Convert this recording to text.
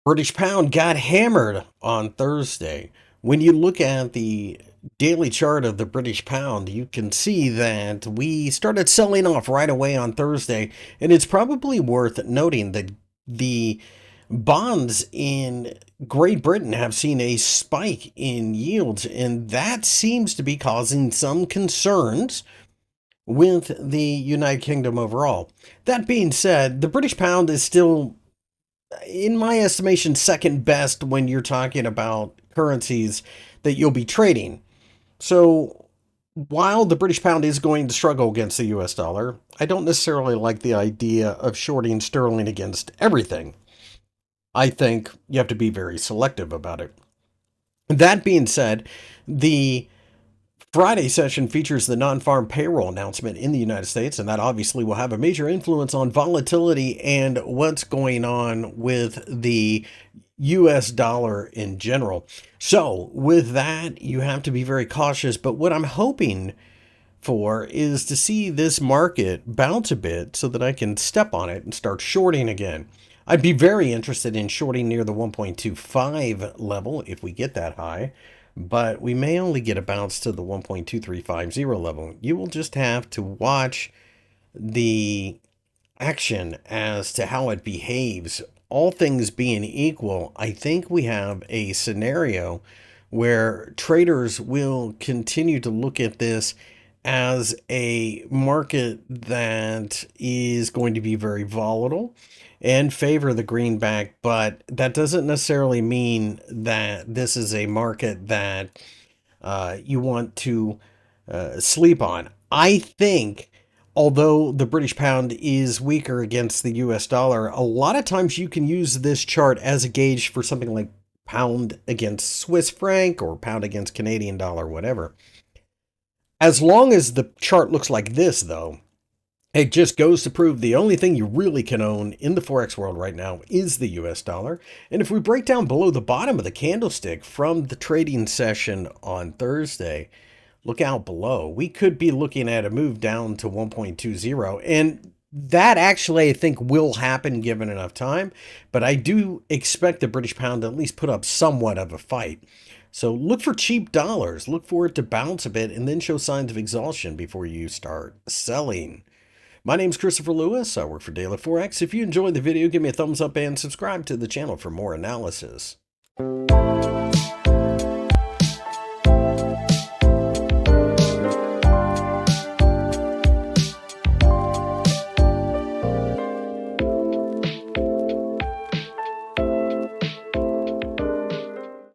British pound got hammered on Thursday. When you look at the daily chart of the British pound, you can see that we started selling off right away on Thursday, and it's probably worth noting that the bonds in Great Britain have seen a spike in yields, and that seems to be causing some concerns with the United Kingdom overall. That being said, the British pound is still, in my estimation, second best when you're talking about currencies that you'll be trading. So while the British pound is going to struggle against the US dollar, I don't necessarily like the idea of shorting sterling against everything. I think you have to be very selective about it. That being said, the Friday session features the non-farm payroll announcement in the United States, and that obviously will have a major influence on volatility and what's going on with the US dollar in general. So, with that, you have to be very cautious. But what I'm hoping for is to see this market bounce a bit so that I can step on it and start shorting again. I'd be very interested in shorting near the 1.25 level if we get that high, but we may only get a bounce to the 1.2350 level. You will just have to watch the action as to how it behaves. All things being equal, I think we have a scenario where traders will continue to look at this as a market that is going to be very volatile and favor the greenback, but that doesn't necessarily mean that this is a market that you want to sleep on. I think, although the British pound is weaker against the US dollar, a lot of times you can use this chart as a gauge for something like pound against Swiss franc or pound against Canadian dollar, whatever. As long as the chart looks like this, though, it just goes to prove the only thing you really can own in the Forex world right now is the US dollar. And if we break down below the bottom of the candlestick from the trading session on Thursday, look out below. We could be looking at a move down to 1.20. And that actually, I think, will happen given enough time. But I do expect the British pound to at least put up somewhat of a fight. So look for cheap dollars. Look for it to bounce a bit and then show signs of exhaustion before you start selling. My name's Christopher Lewis. I work for Daily Forex. If you enjoyed the video, give me a thumbs up and subscribe to the channel for more analysis.